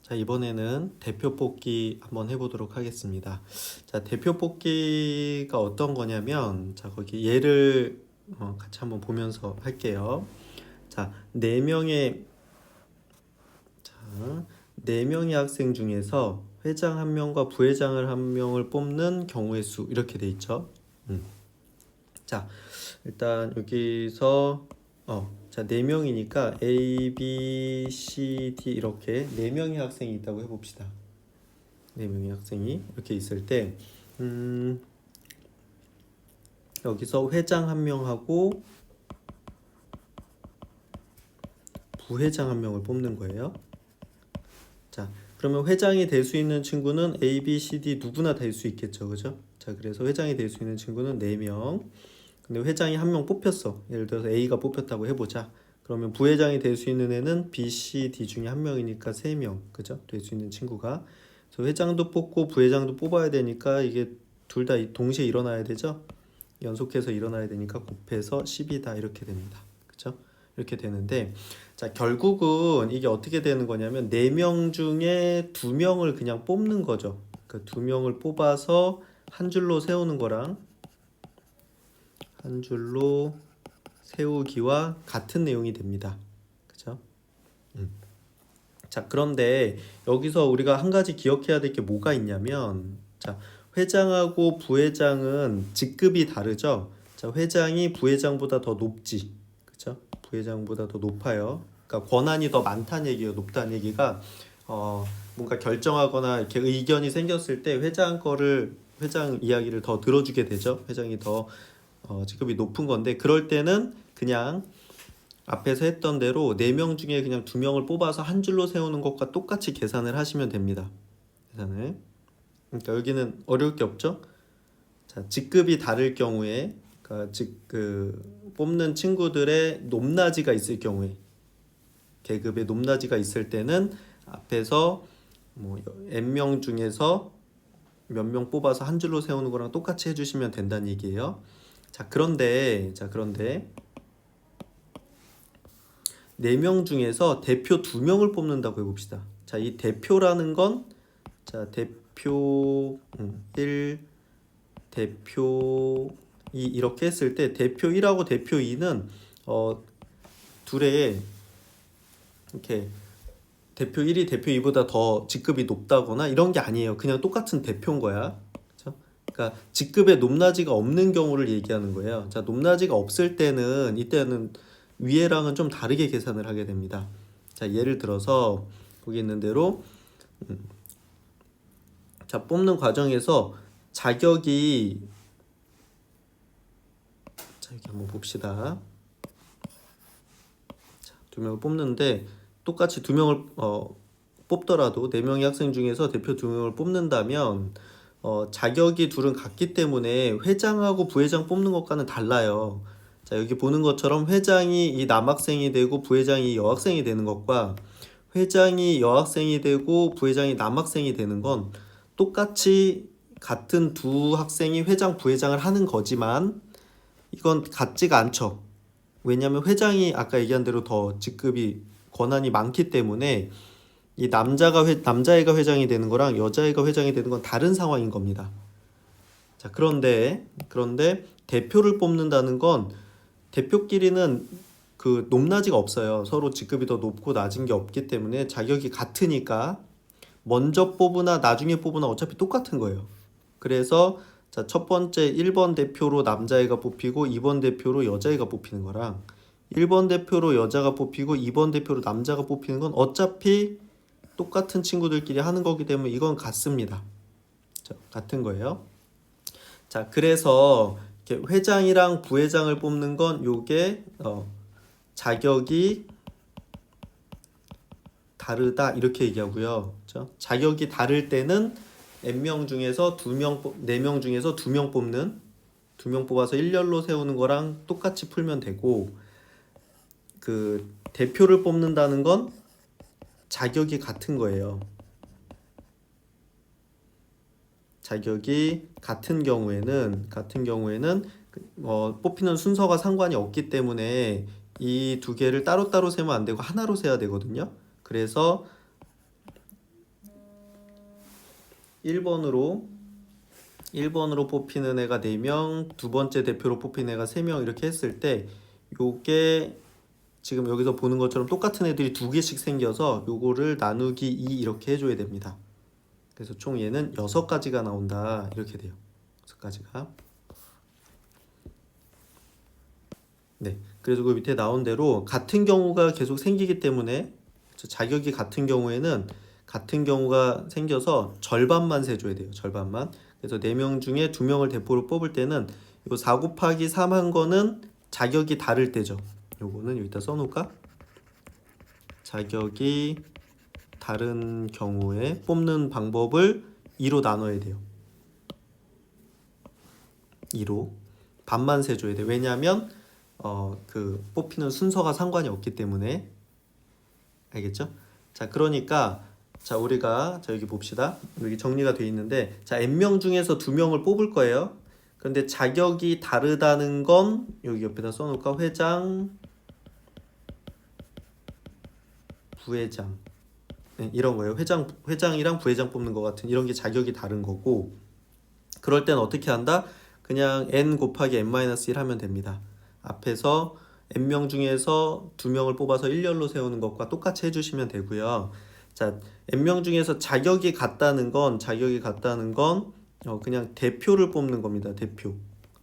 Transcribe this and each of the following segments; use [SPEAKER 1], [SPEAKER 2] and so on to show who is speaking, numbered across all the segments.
[SPEAKER 1] 자, 이번에는 대표 뽑기 한번 해보도록 하겠습니다. 자, 대표 뽑기가 어떤 거냐면, 자, 거기 예를 같이 한번 보면서 할게요. 자, 자, 4명의 학생 중에서 회장 1명과 부회장을 1명을 뽑는 경우의 수, 이렇게 돼 있죠. 자, 일단 여기서 자, 4명이니까 A, B, C, D 이렇게 4명의 학생이 있다고 해봅시다. 4명의 학생이 이렇게 있을 때 여기서 회장 1명하고 부회장 1명을 뽑는 거예요. 자, 그러면 회장이 될 수 있는 친구는 A, B, C, D 누구나 될 수 있겠죠, 그죠? 자, 그래서 회장이 될 수 있는 친구는 4명. 근데 회장이 1명 뽑혔어. 예를 들어서 A가 뽑혔다고 해보자. 그러면 부회장이 될 수 있는 애는 B, C, D 중에 1명이니까 3명, 그죠? 될 수 있는 친구가. 그래서 회장도 뽑고 부회장도 뽑아야 되니까 이게 둘 다 동시에 일어나야 되죠? 연속해서 일어나야 되니까 곱해서 10이다 이렇게 됩니다. 그죠? 이렇게 되는데, 자, 결국은 이게 어떻게 되는 거냐면 4명 중에 2명을 그냥 뽑는 거죠. 그 2명을 뽑아서 한 줄로 세우는 거랑 한 줄로 세우기와 같은 내용이 됩니다. 그죠? 자, 그런데 여기서 우리가 한 가지 기억해야 될 게 뭐가 있냐면, 자, 회장하고 부회장은 직급이 다르죠. 자, 회장이 부회장보다 더 높지. 그죠? 부회장보다 더 높아요. 그러니까 권한이 더 많다는 얘기예요. 높다는 얘기가 뭔가 결정하거나 이렇게 의견이 생겼을 때 회장 이야기를 더 들어주게 되죠. 회장이 더 직급이 높은 건데, 그럴 때는 그냥 앞에서 했던 대로 4명 중에 그냥 2명을 뽑아서 한 줄로 세우는 것과 똑같이 계산을 하시면 됩니다. 계산을. 그러니까 여기는 어려울 게 없죠. 자, 직급이 다를 경우에, 그러니까 뽑는 친구들의 높낮이가 있을 경우에, 계급의 높낮이가 있을 때는 앞에서 뭐 n명 중에서 몇 명 뽑아서 한 줄로 세우는 거랑 똑같이 해주시면 된다는 얘기예요. 자, 그런데 4명 중에서 대표 2명을 뽑는다고 해봅시다. 자, 이 대표라는 건, 자, 대표 1, 대표 2 이렇게 했을 때 대표 1하고 대표 2는 둘의 이렇게 대표 1이 대표 2보다 더 직급이 높다거나 이런 게 아니에요. 그냥 똑같은 대표인 거야. 그렇죠? 그러니까 직급의 높낮이가 없는 경우를 얘기하는 거예요. 자, 높낮이가 없을 때는 이때는 위에랑은 좀 다르게 계산을 하게 됩니다. 자, 예를 들어서 거기 있는 대로 자, 뽑는 과정에서 자격이, 자, 여기 한번 봅시다. 자, 2명을 뽑는데 똑같이 2명을 뽑더라도 4명의 학생 중에서 대표 2명을 뽑는다면 자격이 둘은 같기 때문에 회장하고 부회장 뽑는 것과는 달라요. 자, 여기 보는 것처럼 회장이 이 남학생이 되고 부회장이 여학생이 되는 것과 회장이 여학생이 되고 부회장이 남학생이 되는 건 똑같이 같은 두 학생이 회장, 부회장을 하는 거지만 이건 같지가 않죠. 왜냐하면 회장이 아까 얘기한 대로 더 직급이 권한이 많기 때문에 이 남자애가 회장이 되는 거랑 여자애가 회장이 되는 건 다른 상황인 겁니다. 자, 그런데 대표를 뽑는다는 건 대표끼리는 그 높낮이가 없어요. 서로 직급이 더 높고 낮은 게 없기 때문에 자격이 같으니까 먼저 뽑으나 나중에 뽑으나 어차피 똑같은 거예요. 그래서 자, 첫 번째 1번 대표로 남자애가 뽑히고 2번 대표로 여자애가 뽑히는 거랑 1번 대표로 여자가 뽑히고 2번 대표로 남자가 뽑히는 건 어차피 똑같은 친구들끼리 하는 거기 때문에 이건 같습니다. 자, 같은 거예요. 자, 그래서 이렇게 회장이랑 부회장을 뽑는 건 요게 자격이 다르다 이렇게 얘기하고요. 그렇죠? 자격이 다를 때는 n명 중에서 4명 중에서 2명 뽑는 2명 뽑아서 일렬로 세우는 거랑 똑같이 풀면 되고, 그 대표를 뽑는다는 건 자격이 같은 거예요. 자격이 같은 경우에는 뽑히는 순서가 상관이 없기 때문에 이 두 개를 따로따로 세면 안 되고 하나로 세야 되거든요. 그래서 1번으로 뽑히는 애가 4명, 두 번째 대표로 뽑힌 애가 3명 이렇게 했을 때 요게 지금 여기서 보는 것처럼 똑같은 애들이 두 개씩 생겨서 요거를 나누기 2 이렇게 해줘야 됩니다. 그래서 총 얘는 6가지가 나온다 이렇게 돼요. 6가지가. 네, 그래서 그 밑에 나온 대로 같은 경우가 계속 생기기 때문에 자격이 같은 경우에는 같은 경우가 생겨서 절반만 세줘야 돼요. 절반만. 그래서 4명 중에 2명을 대표로 뽑을 때는 요 4 곱하기 3 한 거는 자격이 다를 때죠. 요거는 여기다 써놓을까? 자격이 다른 경우에 뽑는 방법을 2로 나눠야 돼요. 2로 반만 세줘야 돼. 왜냐하면 그 뽑히는 순서가 상관이 없기 때문에. 알겠죠? 자, 그러니까 자, 우리가 여기 봅시다. 여기 정리가 돼 있는데 자, n명 중에서 2명을 뽑을 거예요. 근데 자격이 다르다는 건 여기 옆에다 써놓을까? 회장, 부회장. 네, 이런 거예요. 회장이랑 부회장 뽑는 것 같은 이런 게 자격이 다른 거고, 그럴 땐 어떻게 한다? 그냥 n 곱하기 n-1 하면 됩니다. 앞에서 n명 중에서 2명을 뽑아서 일렬로 세우는 것과 똑같이 해주시면 되고요. 자, n명 중에서 자격이 같다는 건 그냥 대표를 뽑는 겁니다.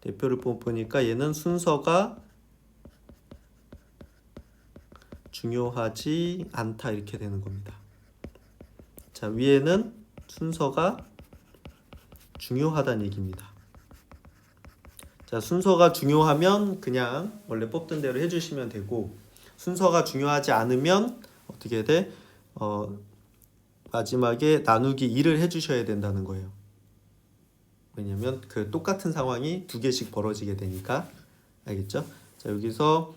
[SPEAKER 1] 대표를 뽑으니까 얘는 순서가 중요하지 않다 이렇게 되는 겁니다. 자, 위에는 순서가 중요하다는 얘기입니다. 자, 순서가 중요하면 그냥 원래 뽑던 대로 해주시면 되고, 순서가 중요하지 않으면 어떻게 돼? 마지막에 나누기 2를 해주셔야 된다는 거예요. 왜냐면 그 똑같은 상황이 2개씩 벌어지게 되니까. 알겠죠? 자, 여기서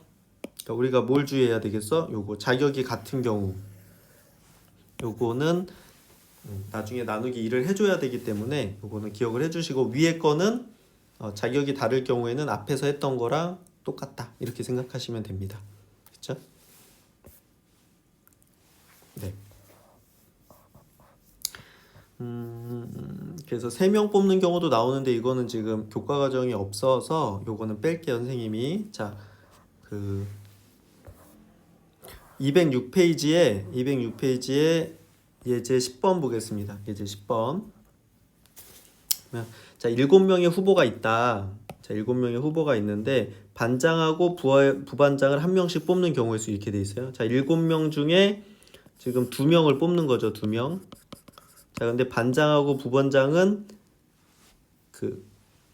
[SPEAKER 1] 우리가 뭘 주의해야 되겠어? 요거 자격이 같은 경우 요거는 나중에 나누기 2를 해줘야 되기 때문에 요거는 기억을 해주시고, 위에 거는 자격이 다를 경우에는 앞에서 했던 거랑 똑같다 이렇게 생각하시면 됩니다. 그렇죠? 네. 그래서 3명 뽑는 경우도 나오는데 이거는 지금 교과 과정이 없어서 요거는 뺄게요, 선생님이. 자, 그 206페이지에 예제 10번 보겠습니다. 예제 10번. 자, 7명의 후보가 있다. 자, 7명의 후보가 있는데 반장하고 부반장을 1명씩 뽑는 경우의 수 이렇게 돼 있어요. 자, 7명 중에 지금 2명을 뽑는 거죠. 2명. 자, 근데 반장하고 부반장은 그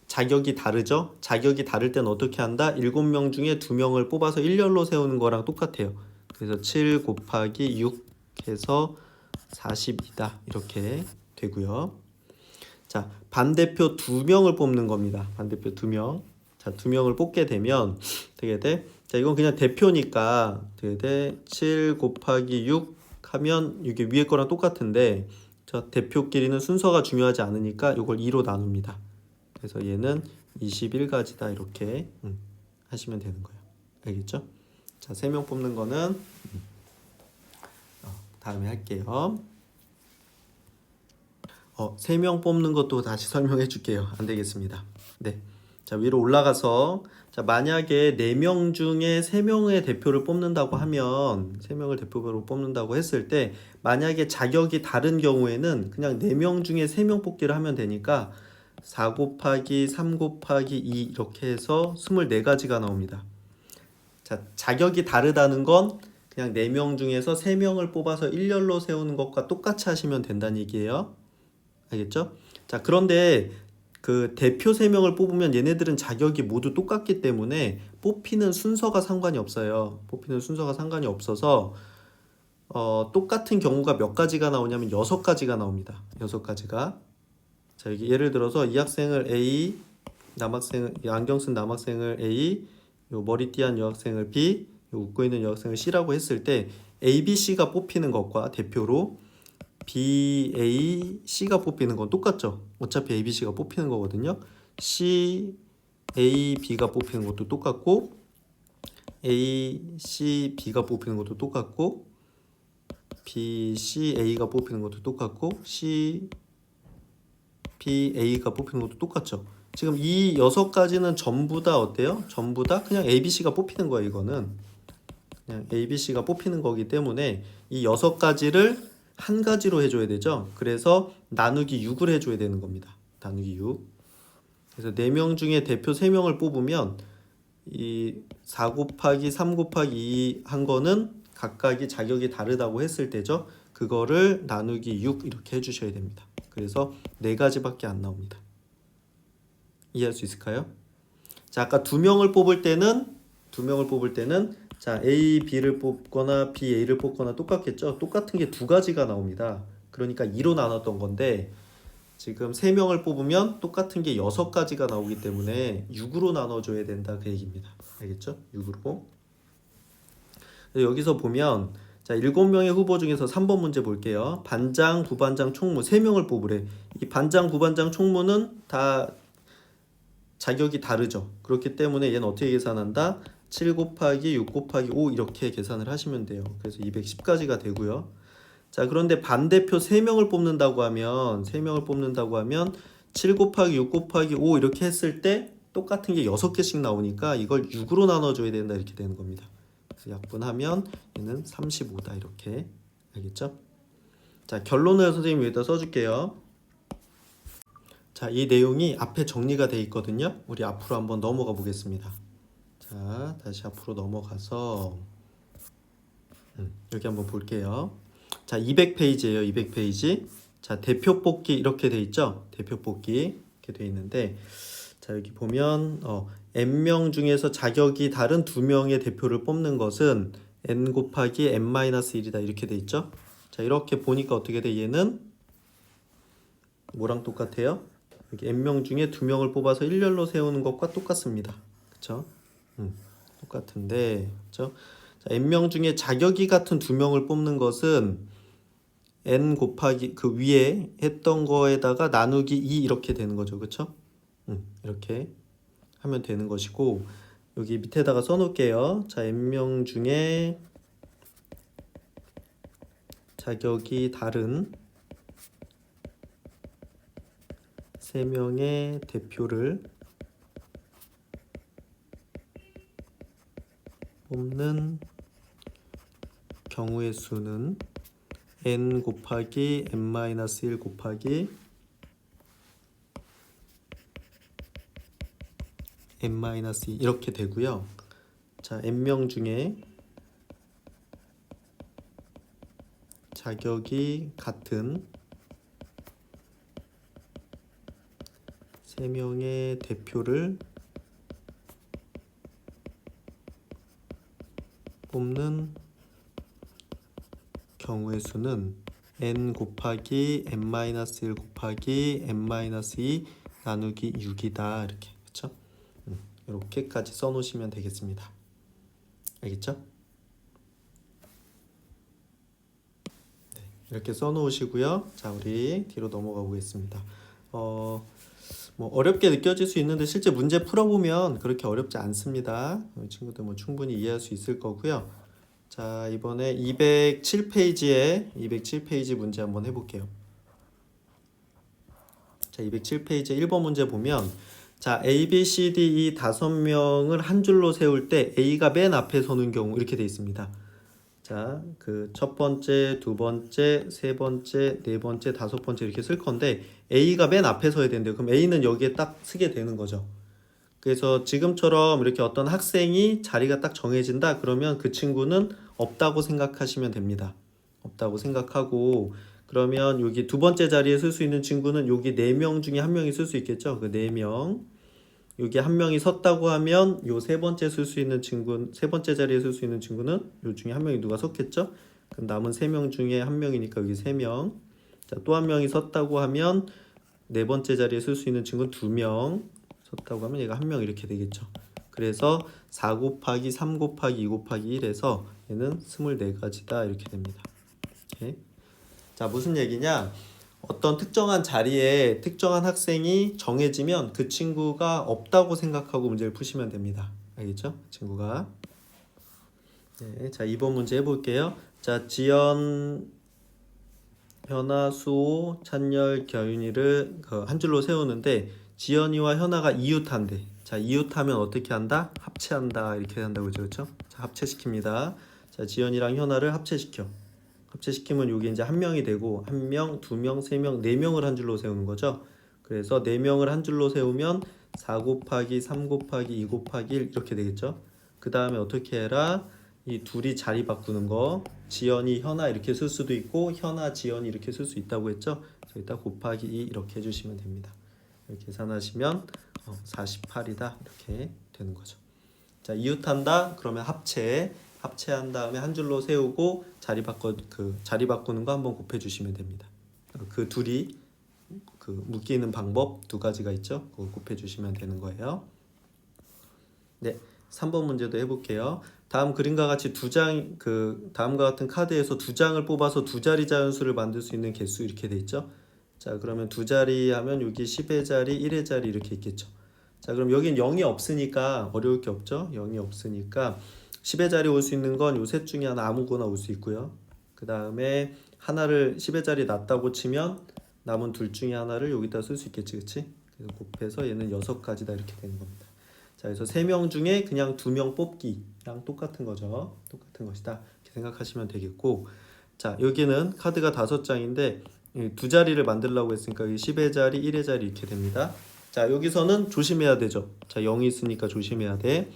[SPEAKER 1] 자격이 다르죠. 자격이 다를 땐 어떻게 한다? 7명 중에 2명을 뽑아서 일렬로 세우는 거랑 똑같아요. 그래서 7 곱하기 6 해서 42다 이렇게 되고요. 자, 반대표 2명을 뽑는 겁니다. 반대표 2명. 자, 2명을 뽑게 되면 되게 돼. 자, 이건 그냥 대표니까 되게 돼. 7 곱하기 6 하면 이게 위에 거랑 똑같은데, 자, 대표끼리는 순서가 중요하지 않으니까 이걸 2로 나눕니다. 그래서 얘는 21가지다 이렇게 하시면 되는 거예요. 알겠죠? 자, 3명 뽑는 거는 다음에 할게요. 3명 뽑는 것도 다시 설명해 줄게요. 안 되겠습니다. 네. 자, 위로 올라가서, 자, 만약에 4명 중에 3명의 대표를 뽑는다고 하면, 3명을 대표로 뽑는다고 했을 때, 만약에 자격이 다른 경우에는 그냥 4명 중에 3명 뽑기를 하면 되니까 4 곱하기 3 곱하기 2 이렇게 해서 24가지가 나옵니다. 자, 자격이 다르다는 건 그냥 4명 중에서 3명을 뽑아서 일렬로 세우는 것과 똑같이 하시면 된다는 얘기예요. 알겠죠? 자, 그런데 그 대표 3명을 뽑으면 얘네들은 자격이 모두 똑같기 때문에 뽑히는 순서가 상관이 없어요. 뽑히는 순서가 상관이 없어서 똑같은 경우가 몇 가지가 나오냐면 6가지가 나옵니다. 6가지가. 자, 여기 예를 들어서 이 학생을 A, 안경 쓴 남학생을 A, 요 머리띠한 여학생을 B, 요 웃고 있는 여학생을 C라고 했을 때 A, B, C가 뽑히는 것과 대표로 B, A, C가 뽑히는 건 똑같죠. 어차피 A, B, C가 뽑히는 거거든요. C, A, B가 뽑히는 것도 똑같고, A, C, B가 뽑히는 것도 똑같고, B, C, A가 뽑히는 것도 똑같고, C, B, A가 뽑히는 것도 똑같죠. 지금 이 6가지는 전부 다 어때요? 전부 다 그냥 A, B, C가 뽑히는 거예요. 이거는 그냥 A, B, C가 뽑히는 거기 때문에 이 6가지를 한 가지로 해줘야 되죠. 그래서 나누기 6을 해줘야 되는 겁니다. 나누기 6. 그래서 4명 중에 대표 3명을 뽑으면 이 4 곱하기 3 곱하기 2 한 거는 각각이 자격이 다르다고 했을 때죠. 그거를 나누기 6 이렇게 해주셔야 됩니다. 그래서 4가지밖에 안 나옵니다. 이해할 수 있을까요? 자, 아까 2명을 뽑을 때는 자, A, B를 뽑거나 B, A를 뽑거나 똑같겠죠? 똑같은 게 2가지가 나옵니다. 그러니까 2로 나눴던 건데 지금 3명을 뽑으면 똑같은 게 6가지가 나오기 때문에 6으로 나눠줘야 된다 그 얘기입니다. 알겠죠? 6으로. 여기서 보면 자 7명의 후보 중에서 3번 문제 볼게요. 반장, 부반장, 총무 3명을 뽑으래. 이 반장, 부반장, 총무는 다 자격이 다르죠. 그렇기 때문에 얘는 어떻게 계산한다? 7 곱하기 6 곱하기 5 이렇게 계산을 하시면 돼요. 그래서 210까지가 되고요. 자, 그런데 반대표 3명을 뽑는다고 하면 7 곱하기 6 곱하기 5 이렇게 했을 때 똑같은 게 6개씩 나오니까 이걸 6으로 나눠줘야 된다 이렇게 되는 겁니다. 그래서 약분하면 얘는 35다 이렇게. 알겠죠? 자, 결론을 선생님이 여기다 써줄게요. 자, 이 내용이 앞에 정리가 돼 있거든요. 우리 앞으로 한번 넘어가 보겠습니다. 자, 다시 앞으로 넘어가서 여기 한번 볼게요. 자, 200페이지예요. 200페이지. 자, 대표 뽑기 이렇게 돼 있죠. 대표 뽑기 이렇게 돼 있는데 자, 여기 보면 n명 중에서 자격이 다른 2명의 대표를 뽑는 것은 n 곱하기 n-1이다 이렇게 돼 있죠. 자, 이렇게 보니까 어떻게 돼? 얘는 뭐랑 똑같아요? 여기 n명 중에 2명을 뽑아서 일렬로 세우는 것과 똑같습니다. 그쵸? 똑같은데, 그쵸? 자, n명 중에 자격이 같은 2명을 뽑는 것은 n 곱하기 그 위에 했던 거에다가 나누기 2 이렇게 되는 거죠. 그쵸? 이렇게 하면 되는 것이고, 여기 밑에다가 써놓을게요. 자, n명 중에 자격이 다른 3명의 대표를 뽑는 경우의 수는 n 곱하기 n-1 곱하기 n-2 이렇게 되고요. 자, n명 중에 자격이 같은 3명의 대표를 뽑는 경우의 수는 n 곱하기 n-1 곱하기 n-2 나누기 6이다 이렇게. 그쵸? 이렇게까지 써놓으시면 되겠습니다. 알겠죠? 네, 이렇게 써놓으시고요. 자, 우리 뒤로 넘어가 보겠습니다. 뭐 어렵게 느껴질 수 있는데 실제 문제 풀어보면 그렇게 어렵지 않습니다. 친구들 뭐 충분히 이해할 수 있을 거고요. 자, 이번에 207페이지 문제 한번 해볼게요. 자, 207페이지 1번 문제 보면 자, A, B, C, D 이 5명을 한 줄로 세울 때 A가 맨 앞에 서는 경우 이렇게 돼 있습니다. 자, 그 첫 번째, 두 번째, 세 번째, 네 번째, 다섯 번째 이렇게 쓸 건데 A가 맨 앞에 서야 되는데요. 그럼 A는 여기에 딱 쓰게 되는 거죠. 그래서 지금처럼 이렇게 어떤 학생이 자리가 딱 정해진다 그러면 그 친구는 없다고 생각하시면 됩니다. 없다고 생각하고 그러면 여기 두 번째 자리에 쓸 수 있는 친구는 여기 4명 중에 한 명이 쓸 수 있겠죠. 그 4명. 여기 한 명이 섰다고 하면 요 세 번째 쓸 수 있는 친구, 세 번째 자리에 쓸 수 있는 친구는 요 중에 한 명이 누가 섰겠죠? 그럼 남은 3명 중에 한 명이니까 여기 3명. 자, 또 한 명이 섰다고 하면 네 번째 자리에 쓸 수 있는 친구는 2명. 섰다고 하면 얘가 한 명 이렇게 되겠죠. 그래서 4 곱하기 3 곱하기 2 곱하기 1에서 얘는 24가지다 이렇게 됩니다. 오케이. 자, 무슨 얘기냐? 어떤 특정한 자리에 특정한 학생이 정해지면 그 친구가 없다고 생각하고 문제를 푸시면 됩니다. 알겠죠? 친구가. 네, 자, 2번 문제 해볼게요. 자, 지연 현아, 수호, 찬열, 겨윤이를 한 줄로 세우는데 지연이와 현아가 이웃한대. 자, 이웃하면 어떻게 한다? 합체한다. 이렇게 한다고 그죠? 그렇죠? 자, 합체시킵니다. 자, 지연이랑 현아를 합체시켜. 합체시키면 여기 이제 한 명이 되고 한 명, 두 명, 세 명, 네 명을 한 줄로 세우는 거죠. 그래서 네 명을 한 줄로 세우면 4 곱하기 3 곱하기 2 곱하기 1 이렇게 되겠죠. 그 다음에 어떻게 해라? 이 둘이 자리 바꾸는 거 지연이 현아 이렇게 쓸 수도 있고 현아 지연이 이렇게 쓸 수 있다고 했죠. 그래서 이따 곱하기 2 이렇게 해주시면 됩니다. 이렇게 계산하시면 48이다 이렇게 되는 거죠. 자, 이웃한다 그러면 합체한 다음에 한 줄로 세우고 자리 바꾸는 거 한번 곱해 주시면 됩니다. 그 둘이 묶이는 방법 두 가지가 있죠. 그거 곱해 주시면 되는 거예요. 네, 3번 문제도 해볼게요. 다음 그림과 같이 다음과 같은 카드에서 두 장을 뽑아서 두 자리 자연수를 만들 수 있는 개수 이렇게 돼 있죠. 자, 그러면 두 자리 하면 여기 10의 자리, 1의 자리 이렇게 있겠죠. 자, 그럼 여긴 0이 없으니까 어려울 게 없죠. 0이 없으니까 10의 자리 올 수 있는 건 요 셋 중에 하나 아무거나 올 수 있고요. 그 다음에 하나를 10의 자리 놨다고 치면 남은 둘 중에 하나를 여기다 쓸 수 있겠지, 그치? 그래서 곱해서 얘는 6가지다 이렇게 되는 겁니다. 자, 그래서 3명 중에 그냥 2명 뽑기랑 똑같은 거죠. 똑같은 것이다. 이렇게 생각하시면 되겠고, 자, 여기는 카드가 5장인데 두 자리를 만들려고 했으니까 10의 자리, 1의 자리 이렇게 됩니다. 자, 여기서는 조심해야 되죠. 자, 0이 있으니까 조심해야 돼.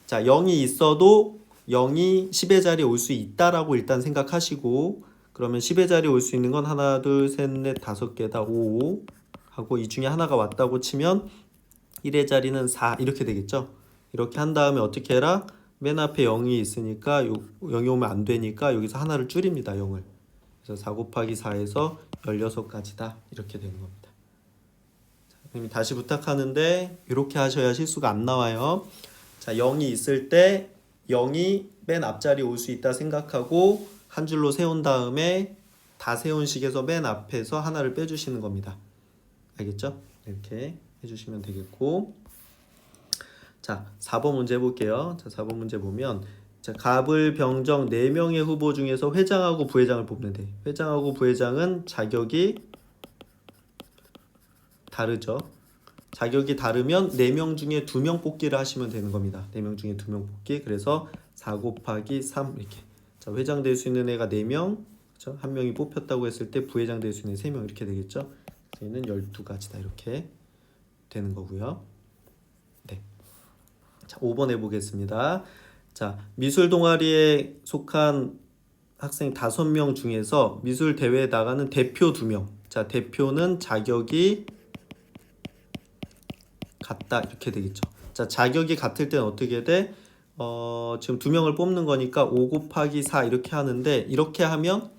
[SPEAKER 1] 자, 0이 있어도 0이 10의 자리에 올 수 있다라고 일단 생각하시고, 그러면 10의 자리에 올 수 있는 건 하나, 둘, 셋, 넷, 5개다. 5 하고 이 중에 하나가 왔다고 치면 1의 자리는 4 이렇게 되겠죠. 이렇게 한 다음에 어떻게 해라? 맨 앞에 0이 있으니까 0이 오면 안 되니까 여기서 하나를 줄입니다. 0을. 그래서 4 곱하기 4에서 16가지다 이렇게 되는 겁니다. 선생님이 다시 부탁하는데 이렇게 하셔야 실수가 안 나와요. 자, 0이 있을 때 0이 맨 앞자리에 올 수 있다 생각하고 한 줄로 세운 다음에 다 세운 식에서 맨 앞에서 하나를 빼주시는 겁니다. 알겠죠? 이렇게 해주시면 되겠고, 자, 4번 문제 해볼게요. 자, 4번 문제 보면 자, 갑을 병정 4명의 후보 중에서 회장하고 부회장을 뽑는데 회장하고 부회장은 자격이 다르죠. 자격이 다르면 4명 중에 2명 뽑기를 하시면 되는 겁니다. 4명 중에 2명 뽑기. 그래서 4 곱하기 3 이렇게. 자, 회장 될 수 있는 애가 4명. 그렇죠? 한 명이 뽑혔다고 했을 때 부회장 될 수 있는 3명 이렇게 되겠죠. 얘는 12가지다 이렇게 되는 거고요. 네. 자, 5번 해보겠습니다. 자, 미술 동아리에 속한 학생 5명 중에서 미술 대회에 나가는 대표 2명. 자, 대표는 자격이 같다 이렇게 되겠죠. 자, 자격이 같을 때는 어떻게 돼? 지금 2명을 뽑는 거니까 5 곱하기 4 이렇게 하는데 이렇게 하면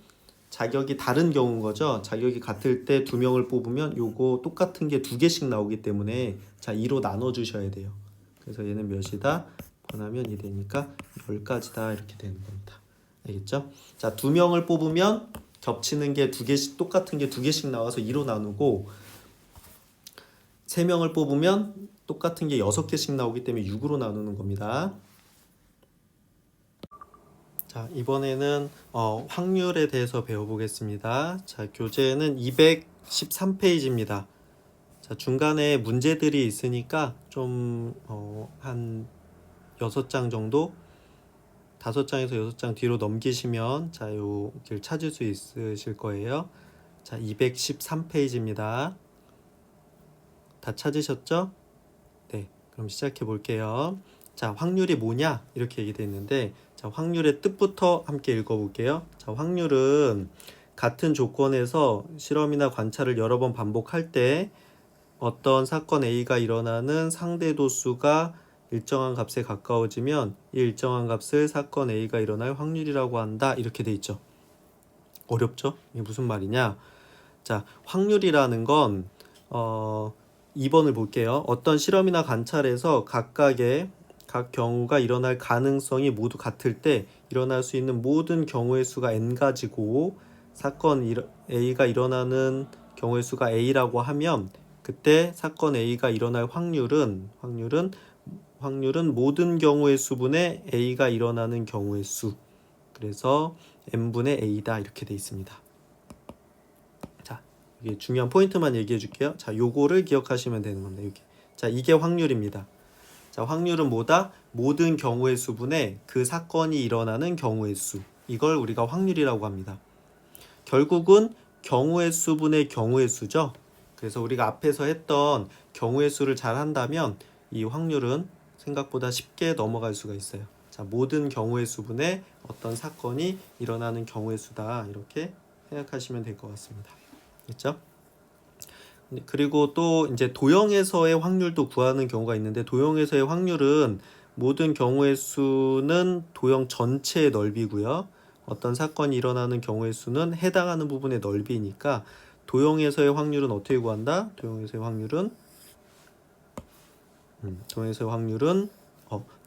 [SPEAKER 1] 자격이 다른 경우인 거죠. 자격이 같을 때 2명을 뽑으면 요거 똑같은 게 2개씩 나오기 때문에 자, 2로 나눠 주셔야 돼요. 그래서 얘는 몇이다? 번하면 2 되니까 10가지다 이렇게 되는 겁니다. 알겠죠? 자, 2명을 뽑으면 겹치는 게 2개씩 똑같은 게 2개씩 나와서 2로 나누고 3명을 뽑으면 똑같은 게 6개씩 나오기 때문에 6으로 나누는 겁니다. 자, 이번에는 확률에 대해서 배워보겠습니다. 자, 교재는 213페이지입니다. 자, 중간에 문제들이 있으니까 좀 한 6장 정도 5장에서 6장 뒤로 넘기시면 자, 요 길 찾을 수 있으실 거예요. 자, 213페이지입니다. 다 찾으셨죠? 네, 그럼 시작해 볼게요. 자, 확률이 뭐냐? 이렇게 얘기되어 있는데 자, 확률의 뜻부터 함께 읽어볼게요. 자, 확률은 같은 조건에서 실험이나 관찰을 여러 번 반복할 때 어떤 사건 A가 일어나는 상대도 수가 일정한 값에 가까워지면 이 일정한 값을 사건 A가 일어날 확률이라고 한다. 이렇게 돼 있죠. 어렵죠? 이게 무슨 말이냐? 자, 확률이라는 건 2번을 볼게요. 어떤 실험이나 관찰에서 각각의 각 경우가 일어날 가능성이 모두 같을 때 일어날 수 있는 모든 경우의 수가 n가지고 사건 A가 일어나는 경우의 수가 A라고 하면 그때 사건 A가 일어날 확률은 모든 경우의 수분의 A가 일어나는 경우의 수. 그래서 n분의 A다 이렇게 돼 있습니다. 이게 중요한 포인트만 얘기해 줄게요. 자, 요거를 기억하시면 되는 겁니다. 이게. 자, 이게 확률입니다. 자, 확률은 뭐다? 모든 경우의 수분의 그 사건이 일어나는 경우의 수. 이걸 우리가 확률이라고 합니다. 결국은 경우의 수분의 경우의 수죠. 그래서 우리가 앞에서 했던 경우의 수를 잘 한다면 이 확률은 생각보다 쉽게 넘어갈 수가 있어요. 자, 모든 경우의 수분의 어떤 사건이 일어나는 경우의 수다. 이렇게 생각하시면 될 것 같습니다. 됐죠? 그리고 또 이제 도형에서의 확률도 구하는 경우가 있는데, 도형에서의 확률은 모든 경우의 수는 도형 전체의 넓이고요. 어떤 사건이 일어나는 경우의 수는 해당하는 부분의 넓이니까 도형에서의 확률은 어떻게 구한다? 도형에서의 확률은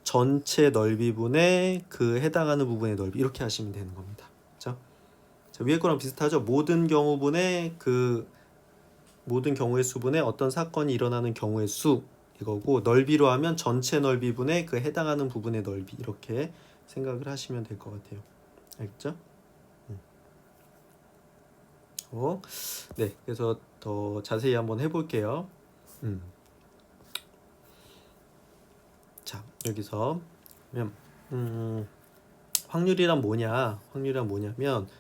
[SPEAKER 1] 전체 넓이분의 그 해당하는 부분의 넓이, 이렇게 하시면 되는 겁니다. 그렇죠? 자, 위에 거랑 비슷하죠? 모든 경우의 수분의 어떤 사건이 일어나는 경우의 수, 이거고, 넓이로 하면 전체 넓이분의 그 해당하는 부분의 넓이, 이렇게 생각을 하시면 될 것 같아요. 알겠죠? 네, 그래서 더 자세히 한번 해볼게요. 자, 여기서 확률이란 뭐냐면,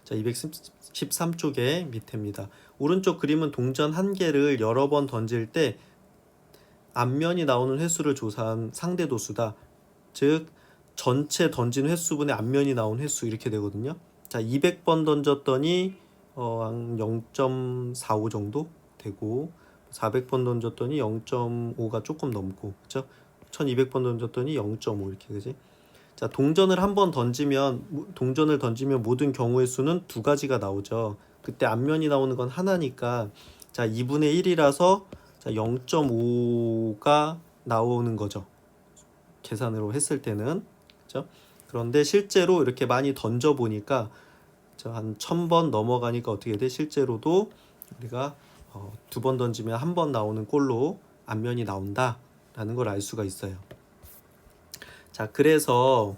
[SPEAKER 1] 자, 213쪽의 밑에입니다. 오른쪽 그림은 동전 한 개를 여러 번 던질 때 앞면이 나오는 횟수를 조사한 상대 도수다. 즉 전체 던진 횟수분의 앞면이 나온 횟수, 이렇게 되거든요. 자, 200번 던졌더니 한 0.45 정도 되고, 400번 던졌더니 0.5가 조금 넘고, 그렇죠? 1200번 던졌더니 0.5, 이렇게 되지. 자, 동전을 던지면 모든 경우의 수는 두 가지가 나오죠. 그때 앞면이 나오는 건 하나니까, 자, 2분의 1이라서 자, 0.5가 나오는 거죠. 계산으로 했을 때는. 그렇죠? 그런데 실제로 이렇게 많이 던져 보니까 한 1000번 넘어가니까 어떻게 돼? 실제로도 우리가 2번 던지면 1번 나오는 꼴로 앞면이 나온다라는 걸 알 수가 있어요. 자, 그래서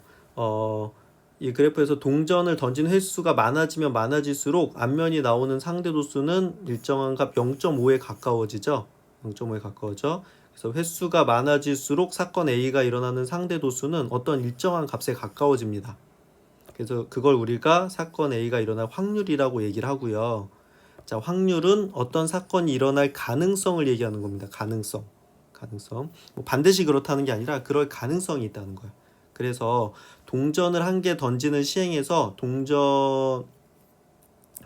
[SPEAKER 1] 이 그래프에서 동전을 던진 횟수가 많아지면 많아질수록 앞면이 나오는 상대 도수는 일정한 값 0.5에 가까워지죠. 0.5에 가까워져. 그래서 횟수가 많아질수록 사건 A가 일어나는 상대 도수는 어떤 일정한 값에 가까워집니다. 그래서 그걸 우리가 사건 A가 일어날 확률이라고 얘기를 하고요. 자, 확률은 어떤 사건이 일어날 가능성을 얘기하는 겁니다. 가능성. 뭐 반드시 그렇다는 게 아니라 그럴 가능성이 있다는 거야. 그래서 동전을 한 개 던지는 시행에서 동전이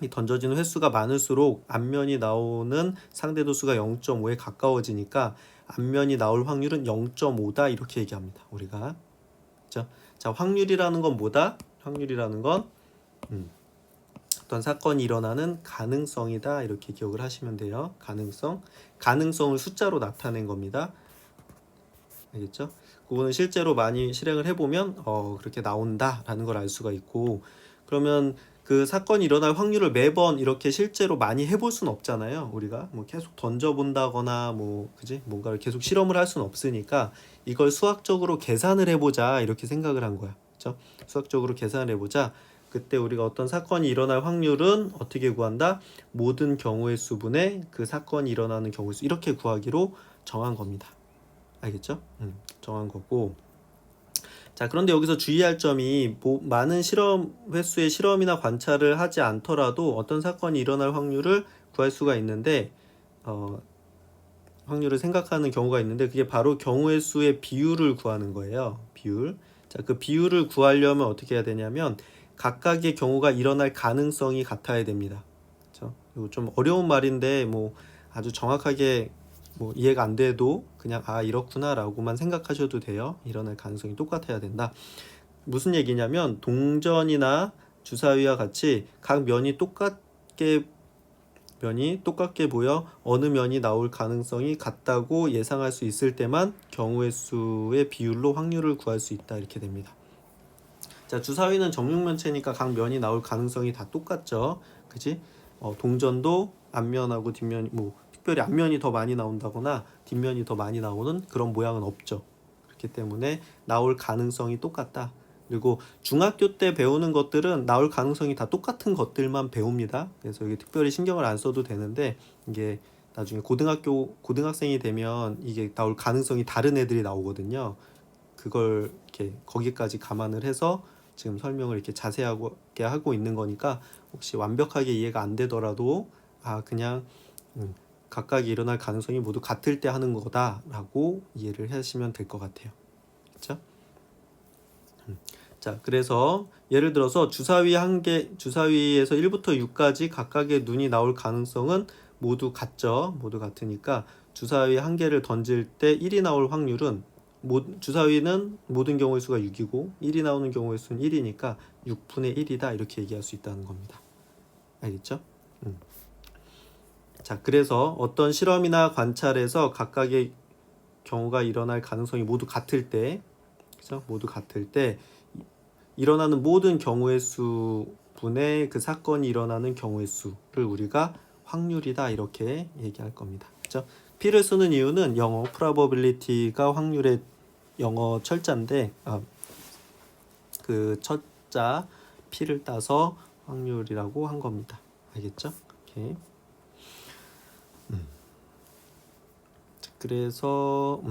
[SPEAKER 1] 던져지는 횟수가 많을수록 앞면이 나오는 상대 도수가 0.5에 가까워지니까 앞면이 나올 확률은 0.5다, 이렇게 얘기합니다. 우리가. 그렇죠? 자, 확률이라는 건 뭐다? 확률이라는 건 어떤 사건이 일어나는 가능성이다, 이렇게 기억을 하시면 돼요. 가능성을 숫자로 나타낸 겁니다. 알겠죠? 그거는 실제로 많이 실행을 해보면 그렇게 나온다라는 걸 알 수가 있고, 그러면 그 사건이 일어날 확률을 매번 이렇게 실제로 많이 해볼 수는 없잖아요. 우리가 뭐 계속 던져본다거나 그지? 뭔가를 계속 실험을 할 수는 없으니까 이걸 수학적으로 계산을 해보자, 이렇게 생각을 한 거야. 그렇죠? 수학적으로 계산을 해보자. 그때 우리가 어떤 사건이 일어날 확률은 어떻게 구한다? 모든 경우의 수분의 그 사건이 일어나는 경우의 수, 이렇게 구하기로 정한 겁니다. 알겠죠? 정한 거고. 자, 그런데 여기서 주의할 점이 많은 실험 횟수의 실험이나 관찰을 하지 않더라도 어떤 사건이 일어날 확률을 구할 수가 있는데, 확률을 생각하는 경우가 있는데, 그게 바로 경우의 수의 비율을 구하는 거예요. 비율. 자, 그 비율을 구하려면 어떻게 해야 되냐면 각각의 경우가 일어날 가능성이 같아야 됩니다. 그렇죠? 이거 좀 어려운 말인데 아주 정확하게 이해가 안 돼도 그냥 이렇구나 라고만 생각하셔도 돼요. 일어날 가능성이 똑같아야 된다. 무슨 얘기냐면 동전이나 주사위와 같이 각 면이 똑같게 보여 어느 면이 나올 가능성이 같다고 예상할 수 있을 때만 경우의 수의 비율로 확률을 구할 수 있다, 이렇게 됩니다. 자, 주사위는 정육면체니까 각 면이 나올 가능성이 다 똑같죠. 그지? 동전도 앞면하고 뒷면, 특별히 앞면이 더 많이 나온다거나 뒷면이 더 많이 나오는 그런 모양은 없죠. 그렇기 때문에 나올 가능성이 똑같다. 그리고 중학교 때 배우는 것들은 나올 가능성이 다 똑같은 것들만 배웁니다. 그래서 이게 특별히 신경을 안 써도 되는데 이게 나중에 고등학생이 되면 이게 나올 가능성이 다른 애들이 나오거든요. 그걸 이렇게 거기까지 감안을 해서 지금 설명을 이렇게 자세하게 하고 있는 거니까 혹시 완벽하게 이해가 안 되더라도 그냥 각각이 일어날 가능성이 모두 같을 때 하는 거다라고 이해를 하시면 될 것 같아요. 그렇죠? 자, 그래서 예를 들어서 주사위에서 1부터 6까지 각각의 눈이 나올 가능성은 모두 같죠. 모두 같으니까 주사위 한 개를 던질 때 1이 나올 확률은 주사위는 모든 경우의 수가 6이고 1이 나오는 경우의 수는 1이니까 6분의 1이다 이렇게 얘기할 수 있다는 겁니다. 알겠죠? 자, 그래서 어떤 실험이나 관찰에서 각각의 경우가 일어날 가능성이 모두 같을 때, 그렇죠? 모두 같을 때 일어나는 모든 경우의 수 분의 그 사건이 일어나는 경우의 수를 우리가 확률이다 이렇게 얘기할 겁니다. 그렇죠? P를 쓰는 이유는 영어 probability가 확률의 영어 철자인데 그 철자 P를 따서 확률이라고 한 겁니다. 알겠죠? 오케이. 그래서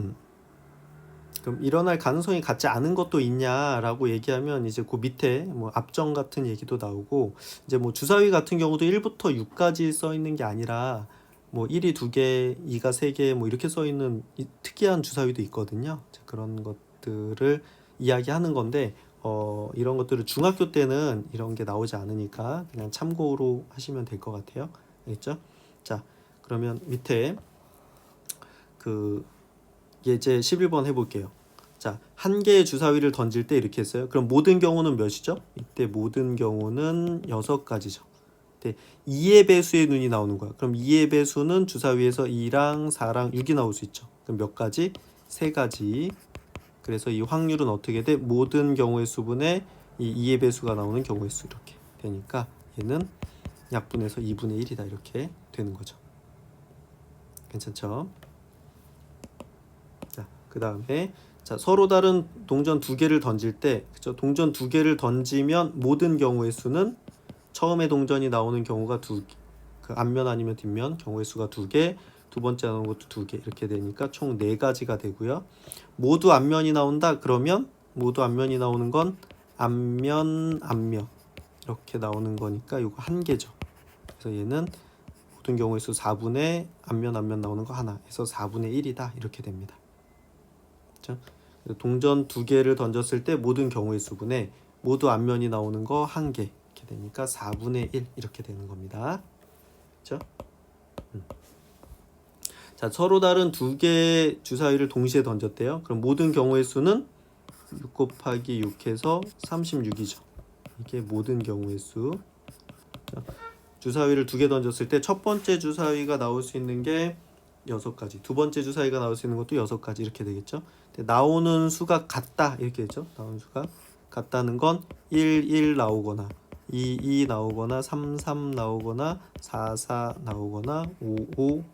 [SPEAKER 1] 그럼 일어날 가능성이 같지 않은 것도 있냐라고 얘기하면 이제 그 밑에 뭐 압정 같은 얘기도 나오고 이제 뭐 주사위 같은 경우도 1부터 6까지 써 있는 게 아니라 뭐 1이 2개, 2가 3개 뭐 이렇게 써 있는 특이한 주사위도 있거든요. 그런 것들을 이야기하는 건데 이런 것들을 중학교 때는 이런 게 나오지 않으니까 그냥 참고로 하시면 될 것 같아요. 알겠죠? 자, 그러면 밑에 그 예제 11번 해볼게요. 자, 한 개의 주사위를 던질 때 이렇게 했어요. 그럼 모든 경우는 몇이죠? 이때 모든 경우는 6가지죠. 2의 배수의 눈이 나오는 거야. 그럼 2의 배수는 주사위에서 2랑 4랑 6이 나올 수 있죠. 그럼 몇 가지? 3가지. 그래서 이 확률은 어떻게 돼? 모든 경우의 수분에 이 2의 배수가 나오는 경우의 수 이렇게 되니까 얘는 약분해서 2분의 1이다 이렇게 되는 거죠. 괜찮죠? 자, 그 다음에 서로 다른 동전 2개를 던질 때, 그쵸? 동전 2개를 던지면 모든 경우의 수는 처음에 동전이 나오는 경우가 2개, 그 앞면 아니면 뒷면 경우의 수가 2개, 두 번째 나오는 것도 2개 이렇게 되니까 총 4가지가 되고요. 모두 앞면이 나온다 그러면 모두 앞면이 나오는 건 앞면 이렇게 나오는 거니까 이거 한 개죠. 그래서 얘는 모든 경우의 수 4분의 앞면 나오는 거 하나 해서 4분의 1이다 이렇게 됩니다. 그렇죠? 동전 2개를 던졌을 때 모든 경우의 수분에 모두 앞면이 나오는 거 한 개 이렇게 되니까 4분의 1 이렇게 되는 겁니다. 그렇죠? 자, 서로 다른 2개의 주사위를 동시에 던졌대요. 그럼 모든 경우의 수는 6 곱하기 6해서 36이죠. 이게 모든 경우의 수. 주사위를 2개 던졌을 때 첫 번째 주사위가 나올 수 있는 게 6가지, 두 번째 주사위가 나올 수 있는 것도 6가지 이렇게 되겠죠. 나오는 수가 같다 이렇게 되죠. 나오는 수가 같다는 건 1 나오거나 2 나오거나 3 나오거나 4 나오거나 5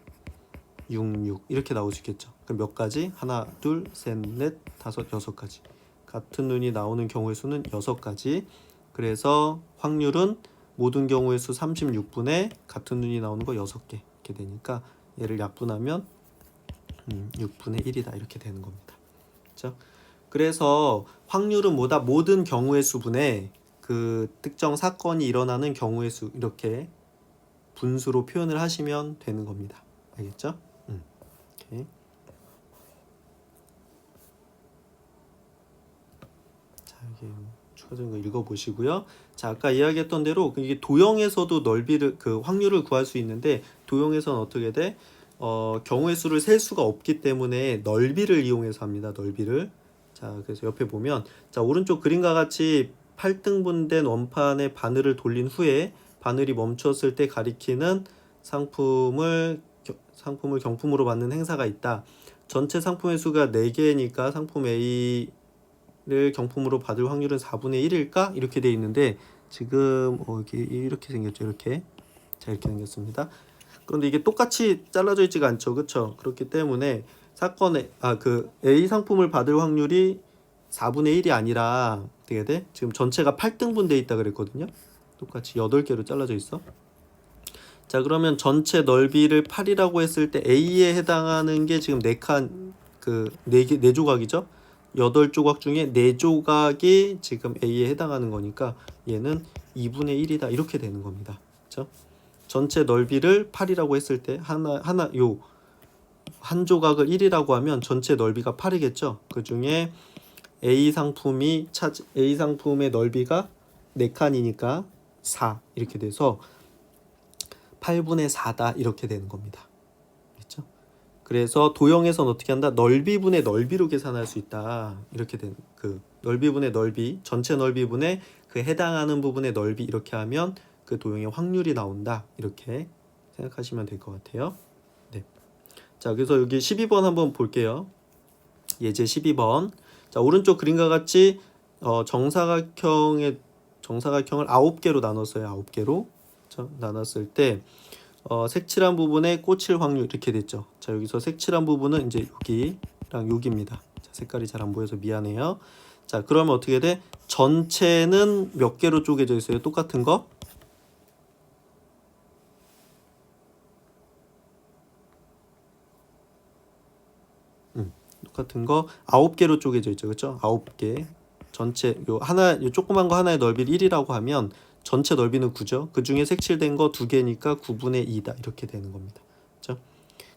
[SPEAKER 1] 6 이렇게 나올 수 있겠죠. 그럼 몇 가지? 하나, 둘, 셋, 넷, 다섯, 6가지. 같은 눈이 나오는 경우의 수는 6가지. 그래서 확률은 모든 경우의 수 36분의 같은 눈이 나오는 거 6개 이렇게 되니까 얘를 약분하면 6분의 1이다 이렇게 되는 겁니다. 그렇죠? 그래서 확률은 뭐다? 모든 경우의 수분에 그 특정 사건이 일어나는 경우의 수 이렇게 분수로 표현을 하시면 되는 겁니다. 알겠죠? 오케이. 자, 여기 추가적인 거 읽어보시고요. 자, 아까 이야기했던 대로 이게 도형에서도 넓이를 그 확률을 구할 수 있는데 도형에서는 어떻게 돼? 경우의 수를 셀 수가 없기 때문에 넓이를 이용해서 합니다. 넓이를. 자, 그래서 옆에 보면 자, 오른쪽 그림과 같이 8등분된 원판의 바늘을 돌린 후에 바늘이 멈췄을 때 가리키는 상품을 경품으로 받는 행사가 있다. 전체 상품의 수가 4개니까 상품 A를 경품으로 받을 확률은 4분의 1일까? 이렇게 돼 있는데 지금 이렇게 생겼죠. 이렇게. 자, 이렇게 생겼습니다. 그런데 이게 똑같이 잘라져 있지가 않죠. 그렇죠? 그렇기 때문에 사건에 그 A 상품을 받을 확률이 4분의 1이 아니라 어떻게 돼? 지금 전체가 8등분 돼 있다 그랬거든요. 똑같이 8개로 잘라져 있어. 자, 그러면 전체 넓이를 8이라고 했을 때 A에 해당하는 게 지금 4칸 그 4개 4조각이죠. 8조각 중에 4조각이 지금 A에 해당하는 거니까 얘는 2분의 1이다 이렇게 되는 겁니다. 그렇죠? 전체 넓이를 8이라고 했을 때 하나 요 한 조각을 1이라고 하면 전체 넓이가 8이겠죠. 그중에 A 상품의 넓이가 4칸이니까 4 이렇게 돼서 8분의 4다 이렇게 되는 겁니다. 그렇죠? 그래서 도형에서는 어떻게 한다? 넓이분의 넓이로 계산할 수 있다. 이렇게 된 그 넓이분의 넓이, 전체 넓이분의 그 해당하는 부분의 넓이 이렇게 하면 그 도형의 확률이 나온다. 이렇게 생각하시면 될 것 같아요. 네. 자, 그래서 여기 12번 한번 볼게요. 예제 12번. 자, 오른쪽 그림과 같이 정사각형을 9개로 나눴어요. 9개로. 나눴을 때 색칠한 부분에 꽂힐 확률 이렇게 됐죠. 자, 여기서 색칠한 부분은 이제 여기랑 여기입니다. 자, 색깔이 잘 안 보여서 미안해요. 자, 그러면 어떻게 돼? 전체는 몇 개로 쪼개져 있어요? 똑같은 거? 똑같은 거 9개로 쪼개져 있죠. 그렇죠? 9개. 전체 요 조그만 거 하나의 넓이를 1이라고 하면 전체 넓이는 9죠. 그 중에 색칠된 거 2개니까 9분의 2다. 이렇게 되는 겁니다. 그렇죠?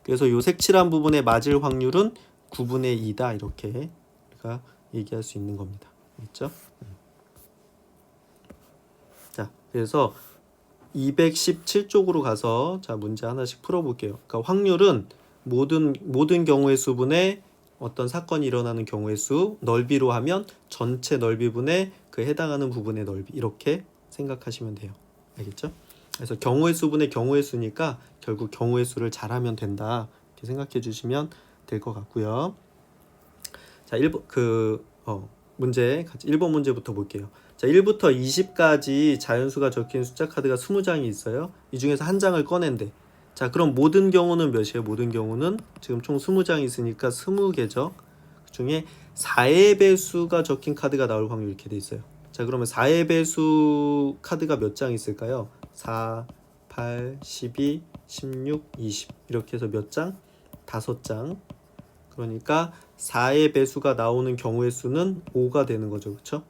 [SPEAKER 1] 그래서 요 색칠한 부분에 맞을 확률은 9분의 2다. 이렇게 우리가 얘기할 수 있는 겁니다. 그렇죠? 자, 그래서 217쪽으로 가서 자, 문제 하나씩 풀어 볼게요. 그러니까 확률은 모든 경우의 수분의 어떤 사건이 일어나는 경우의 수, 넓이로 하면 전체 넓이분의 그 해당하는 부분의 넓이 이렇게 생각하시면 돼요. 알겠죠? 그래서 경우의 수분의 경우의 수니까 결국 경우의 수를 잘하면 된다. 이렇게 생각해 주시면 될 것 같고요. 자, 1번 문제부터 볼게요. 자, 1부터 20까지 자연수가 적힌 숫자 카드가 20장이 있어요. 이 중에서 한 장을 꺼낸대. 자, 그럼 모든 경우는 몇이에요? 모든 경우는 지금 총 20장이 있으니까 20개죠. 그 중에 4의 배수가 적힌 카드가 나올 확률이 이렇게 돼 있어요. 자, 그러면 4의 배수 카드가 몇 장 있을까요? 4, 8, 12, 16, 20 이렇게 해서 몇 장? 5장. 그러니까 4의 배수가 나오는 경우의 수는 5가 되는 거죠. 그렇죠?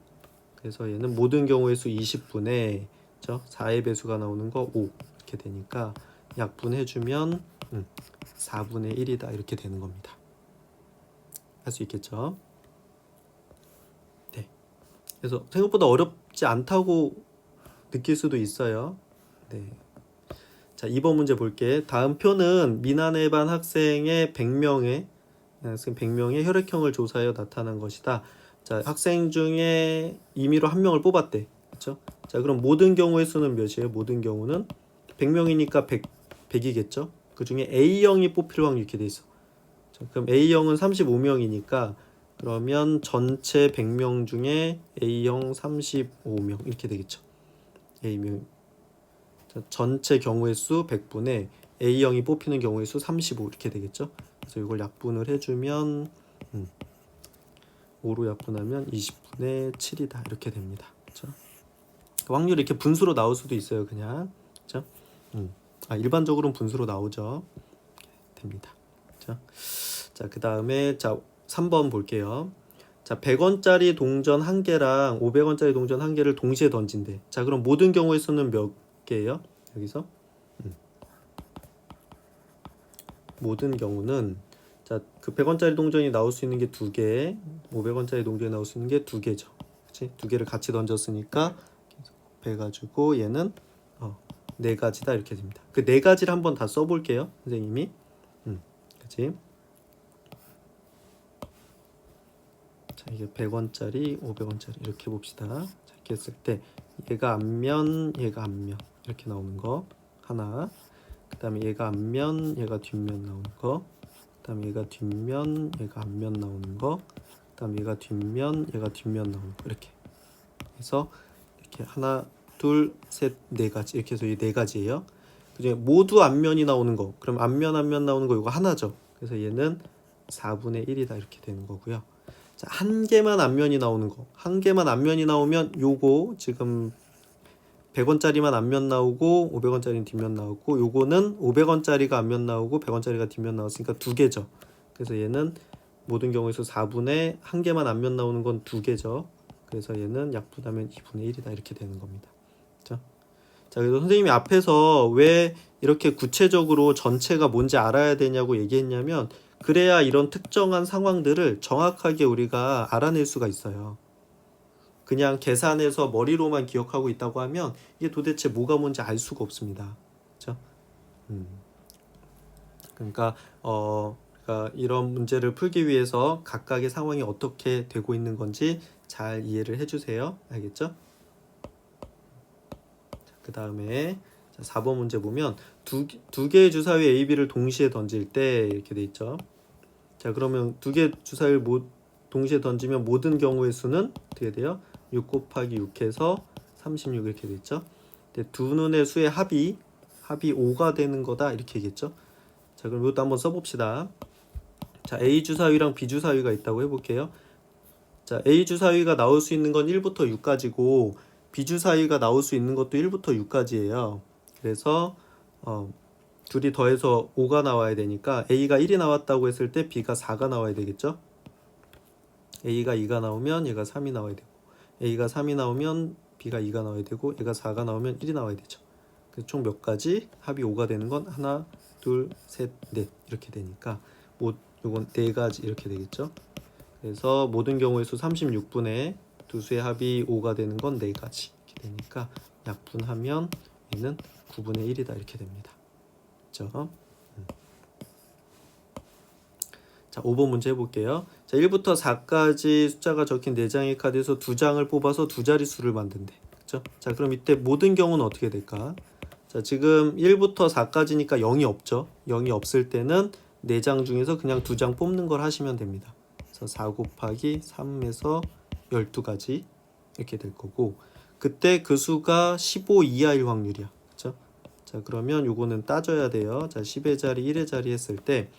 [SPEAKER 1] 그래서 얘는 모든 경우의 수 20분의 4의 배수가 나오는 거 5 이렇게 되니까 약분해주면 4분의 1이다 이렇게 되는 겁니다. 할 수 있겠죠? 네. 그래서 생각보다 어렵지 않다고 느낄 수도 있어요. 네. 자, 2번 문제 볼게. 다음 표는 미난의 반 학생의 100명의 혈액형을 조사하여 나타난 것이다. 자, 학생 중에 임의로 한 명을 뽑았대. 그렇죠? 자, 그럼 모든 경우의 수는 몇이에요? 모든 경우는 100명이니까 100이겠죠? 그 중에 A형이 뽑힐 확률이 이렇게 돼 있어. 자, 그럼 A형은 35명이니까 그러면 전체 100명 중에 A형 35명 이렇게 되겠죠. A명. 자, 전체 경우의 수 100분의 A형이 뽑히는 경우의 수 35 이렇게 되겠죠. 그래서 이걸 약분을 해주면 5로 약분하면 20분의 7이다 이렇게 됩니다. 그렇죠? 확률이 이렇게 분수로 나올 수도 있어요. 그냥. 그렇죠? 일반적으로는 분수로 나오죠. 됩니다. 그렇죠? 자, 그 다음에 3번 볼게요. 자, 100원짜리 동전 1개랑 500원짜리 동전 1개를 동시에 던진대. 자, 그럼 모든 경우의 수는 몇 개예요? 여기서? 모든 경우는 자, 그 100원짜리 동전이 나올 수 있는 게 2개, 500원짜리 동전이 나올 수 있는 게 2개죠. 그치? 2개를 같이 던졌으니까 해가지고 얘는 4가지다 이렇게 됩니다. 그 4가지를 한번 다 써볼게요. 선생님이. 그치? 자, 이게 100원짜리, 500원짜리 이렇게 봅시다. 자, 이렇게 했을 때 얘가 앞면, 얘가 앞면 이렇게 나오는 거 하나. 그 다음에 얘가 앞면, 얘가 뒷면 나오는 거. 그 다음에 얘가 뒷면, 얘가 앞면 나오는 거. 그 다음에 얘가 뒷면, 얘가 뒷면 나오는 거 이렇게 해서 이렇게 하나, 둘, 셋, 4가지 이렇게 해서 이 4가지예요. 그중에 모두 앞면이 나오는 거. 그럼 앞면 나오는 거 이거 하나죠. 그래서 얘는 4분의 1이다 이렇게 되는 거고요. 자, 한 개만 앞면이 나오는 거. 한 개만 앞면이 나오면 요거 지금 100원짜리만 앞면 나오고 500원짜리는 뒷면 나오고 요거는 500원짜리가 앞면 나오고 100원짜리가 뒷면 나왔으니까 두 개죠. 그래서 얘는 모든 경우에서 4분의 한 개만 앞면 나오는 건 두 개죠. 그래서 얘는 약분하면 2분의 1이다 이렇게 되는 겁니다. 자, 그래서 선생님이 앞에서 왜 이렇게 구체적으로 전체가 뭔지 알아야 되냐고 얘기했냐면 그래야 이런 특정한 상황들을 정확하게 우리가 알아낼 수가 있어요. 그냥 계산해서 머리로만 기억하고 있다고 하면 이게 도대체 뭐가 뭔지 알 수가 없습니다. 그렇죠? 그러니까 이런 문제를 풀기 위해서 각각의 상황이 어떻게 되고 있는 건지 잘 이해를 해주세요. 알겠죠? 그 다음에 4번 문제 보면 두 개의 주사위 A, B를 동시에 던질 때 이렇게 돼 있죠. 자, 그러면 두 개의 주사위를 동시에 던지면 모든 경우의 수는 어떻게 돼요? 6 곱하기 6해서 36 이렇게 돼 있죠. 두 눈의 수의 합이 5가 되는 거다 이렇게 얘기했죠. 자, 그럼 이것도 한번 써봅시다. 자, A 주사위랑 B 주사위가 있다고 해볼게요. 자, A 주사위가 나올 수 있는 건 1부터 6까지고 B 주사위가 나올 수 있는 것도 1부터 6까지예요. 그래서 둘이 더해서 5가 나와야 되니까 A가 1이 나왔다고 했을 때 B가 4가 나와야 되겠죠. A가 2가 나오면 얘가 3이 나와야 되고 A가 3이 나오면 B가 2가 나와야 되고 얘가 4가 나오면 1이 나와야 되죠. 그래서 총 몇 가지 합이 5가 되는 건 하나, 둘, 셋, 넷 이렇게 되니까 요건 네 가지 이렇게 되겠죠. 그래서 모든 경우의 수 36분의 두 수의 합이 5가 되는 건 네 가지 이렇게 되니까 약분하면 얘는 9분의 1이다 이렇게 됩니다. 그렇죠? 자, 5번 문제 해볼게요. 자, 1부터 4까지 숫자가 적힌 4장의 카드에서 2장을 뽑아서 두 자릿수를 만든대. 그렇죠? 자, 그럼 이때 모든 경우는 어떻게 될까? 자, 지금 1부터 4까지니까 0이 없죠. 0이 없을 때는 4장 중에서 그냥 2장 뽑는 걸 하시면 됩니다. 그래서 4 곱하기 3에서 12가지 이렇게 될 거고 그때 그 수가 15 이하일 확률이야. 그렇죠? 자, 그러면 요거는 따져야 돼요. 자, 10의 자리, 1의 자리 했을 때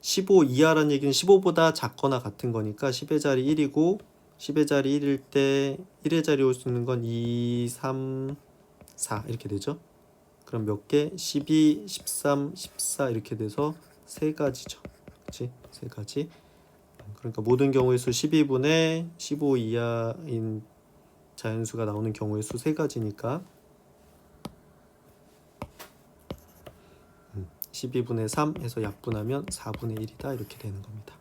[SPEAKER 1] 15 이하라는 얘기는 15보다 작거나 같은 거니까 10의 자리 1이고 10의 자리 1일 때 1의 자리 올 수 있는 건 2, 3, 4 이렇게 되죠. 그럼 몇 개? 12, 13, 14 이렇게 돼서 세 가지죠. 그렇지? 세 가지. 그러니까 모든 경우의 수 12분의 15 이하인 자연수가 나오는 경우의 수 세 가지니까 12분의 3 해서 약분하면 4분의 1이다 이렇게 되는 겁니다.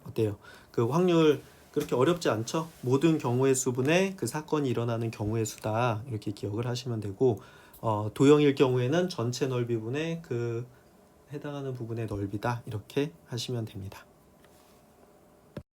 [SPEAKER 1] 어때요? 그 확률 그렇게 어렵지 않죠? 모든 경우의 수분의 그 사건이 일어나는 경우의 수다 이렇게 기억을 하시면 되고 도형일 경우에는 전체 넓이분의 그 해당하는 부분의 넓이다 이렇게 하시면 됩니다.